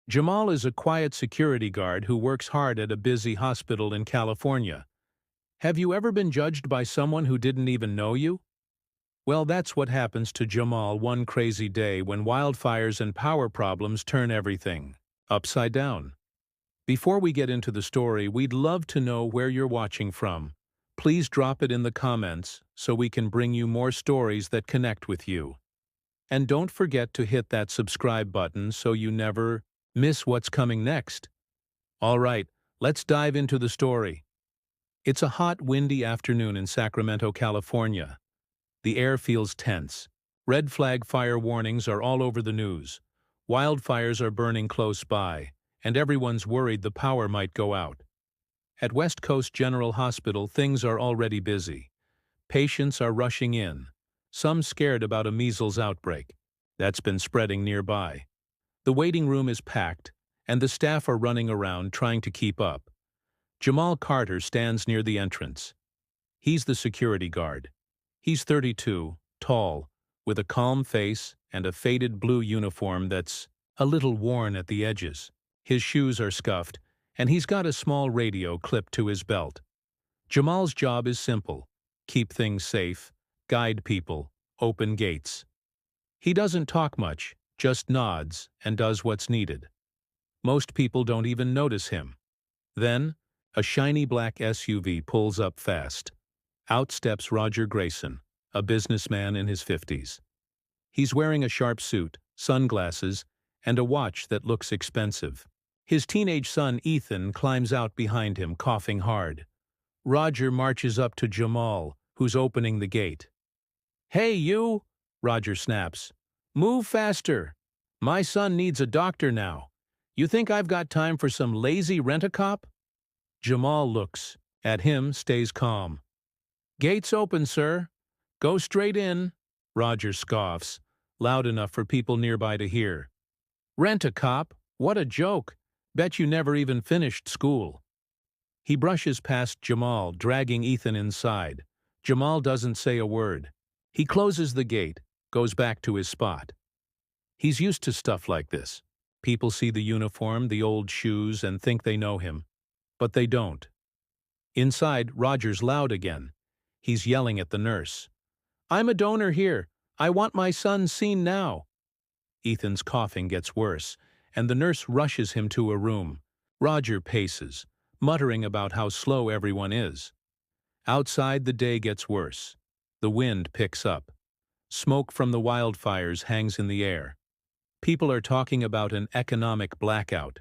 Jamal is a quiet security guard who works hard at a busy hospital in California. Have you ever been judged by someone who didn't even know you? Well, that's what happens to Jamal one crazy day when wildfires and power problems turn everything upside down. Before we get into the story, we'd love to know where you're watching from. Please drop it in the comments so we can bring you more stories that connect with you. And don't forget to hit that subscribe button so you never miss what's coming next. All right, let's dive into the story. It's a hot, windy afternoon in Sacramento, California. The air feels tense. Red flag fire warnings are all over the news. Wildfires are burning close by, and everyone's worried the power might go out. At West Coast General Hospital, things are already busy. Patients are rushing in, some scared about a measles outbreak that's been spreading nearby. The waiting room is packed, and the staff are running around trying to keep up. Jamal Carter stands near the entrance. He's the security guard. He's 32, tall, with a calm face and a faded blue uniform that's a little worn at the edges. His shoes are scuffed, and he's got a small radio clipped to his belt. Jamal's job is simple: keep things safe, guide people, open gates. He doesn't talk much, just nods and does what's needed. Most people don't even notice him. Then, a shiny black SUV pulls up fast. Out steps Roger Grayson, a businessman in his 50s. He's wearing a sharp suit, sunglasses, and a watch that looks expensive. His teenage son Ethan climbs out behind him, coughing hard. Roger marches up to Jamal, who's opening the gate. "Hey, you!" Roger snaps. "Move faster! My son needs a doctor now. You think I've got time for some lazy rent-a-cop?" Jamal looks at him, stays calm. "Gates open, sir. Go straight in," Roger scoffs, loud enough for people nearby to hear. "Rent-a-cop? What a joke. Bet you never even finished school." He brushes past Jamal, dragging Ethan inside. Jamal doesn't say a word. He closes the gate, goes back to his spot. He's used to stuff like this. People see the uniform, the old shoes, and think they know him. But they don't. Inside, Roger's loud again. He's yelling at the nurse. "I'm a donor here. I want my son seen now." Ethan's coughing gets worse, and the nurse rushes him to a room. Roger paces, muttering about how slow everyone is. Outside, the day gets worse. The wind picks up. Smoke from the wildfires hangs in the air. People are talking about an economic blackout.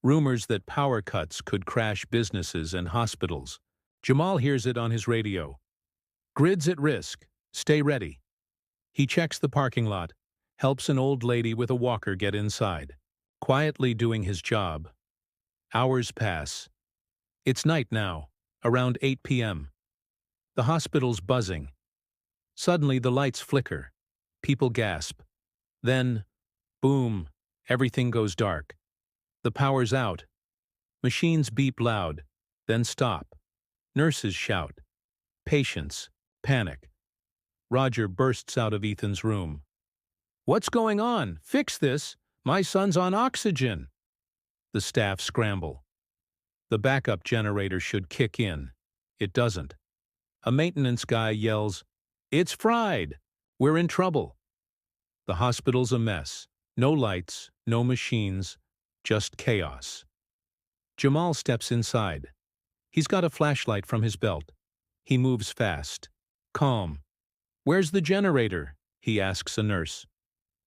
Rumors that power cuts could crash businesses and hospitals. Jamal hears it on his radio. "Grid's at risk. Stay ready." He checks the parking lot, helps an old lady with a walker get inside, quietly doing his job. Hours pass. It's night now, around 8 p.m. The hospital's buzzing. Suddenly the lights flicker. People gasp. Then, boom, everything goes dark. The power's out. Machines beep loud, then stop. Nurses shout. Patients panic. Roger bursts out of Ethan's room. "What's going on? Fix this! My son's on oxygen!" The staff scramble. The backup generator should kick in. It doesn't. A maintenance guy yells, "It's fried! We're in trouble!" The hospital's a mess. No lights, no machines, just chaos. Jamal steps inside. He's got a flashlight from his belt. He moves fast, calm. "Where's the generator?" he asks a nurse.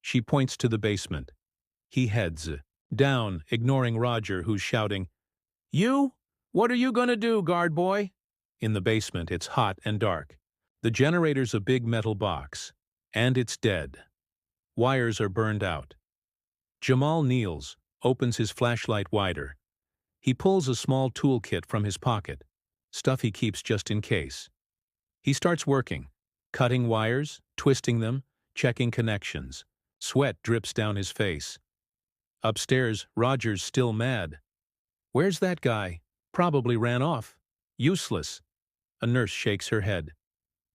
She points to the basement. He heads down, ignoring Roger, who's shouting, "You? What are you gonna do, guard boy?" In the basement, it's hot and dark. The generator's a big metal box, and it's dead. Wires are burned out. Jamal kneels, opens his flashlight wider. He pulls a small toolkit from his pocket, stuff he keeps just in case. He starts working, cutting wires, twisting them, checking connections. Sweat drips down his face. Upstairs, Roger's still mad. "Where's that guy? Probably ran off. Useless." A nurse shakes her head.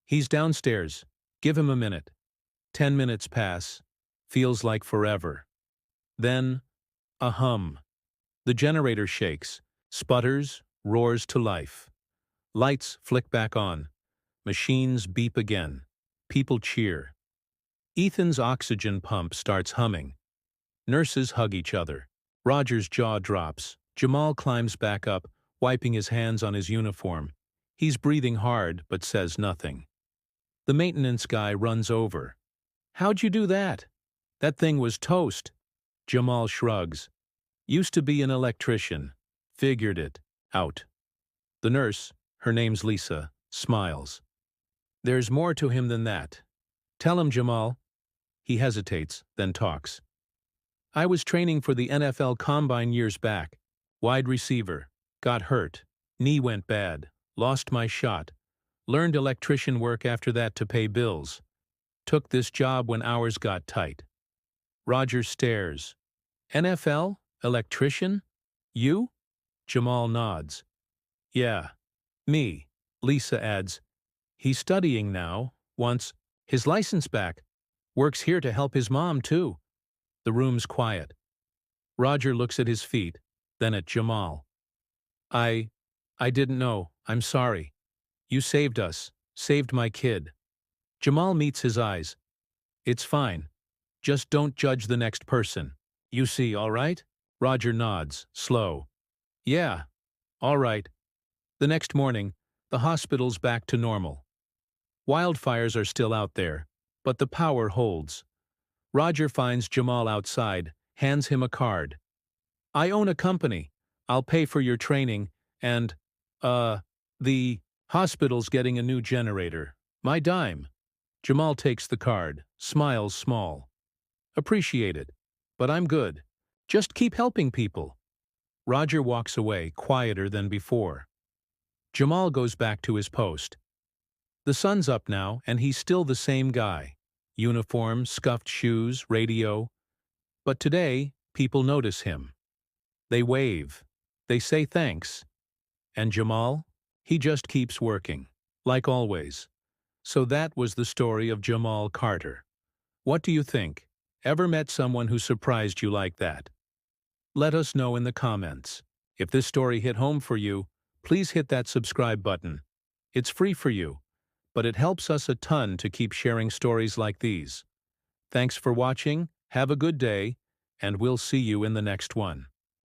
"He's downstairs. Give him a minute." 10 minutes pass. Feels like forever. Then, A hum. The generator shakes, sputters, roars to life. Lights flick back on. Machines beep again. People cheer. Ethan's oxygen pump starts humming. Nurses hug each other. Roger's jaw drops. Jamal climbs back up, wiping his hands on his uniform. He's breathing hard, but says nothing. The maintenance guy runs over. "How'd you do that?" "That thing was toast." Jamal shrugs. "Used to be an electrician. Figured it out." The nurse, her name's Lisa, smiles. "There's more to him than that. Tell him, Jamal." He hesitates, then talks. "I was training for the NFL Combine years back. Wide receiver. Got hurt. Knee went bad. Lost my shot. Learned electrician work after that to pay bills. Took this job when hours got tight." Roger stares. "NFL? Electrician? You?" Jamal nods. "Yeah, me." Lisa adds, "He's studying now. Wants his license back. Works here to help his mom, too." The room's quiet. Roger looks at his feet, then at Jamal. I didn't know. I'm sorry. You saved us. Saved my kid." Jamal meets his eyes. "It's fine. Just don't judge the next person. You see, all right?" Roger nods, slow. "Yeah, all right." The next morning, the hospital's back to normal. Wildfires are still out there, but the power holds. Roger finds Jamal outside, hands him a card. "I own a company. I'll pay for your training, and, the hospital's getting a new generator. My dime." Jamal takes the card, smiles small. "Appreciate it, but I'm good. Just keep helping people." Roger walks away, quieter than before. Jamal goes back to his post. The sun's up now, and he's still the same guy. Uniform, scuffed shoes, radio. But today, people notice him. They wave. They say thanks. And Jamal? He just keeps working, like always. So that was the story of Jamal Carter. What do you think? Ever met someone who surprised you like that? Let us know in the comments. If this story hit home for you, please hit that subscribe button. It's free for you, but it helps us a ton to keep sharing stories like these. Thanks for watching, have a good day, and we'll see you in the next one.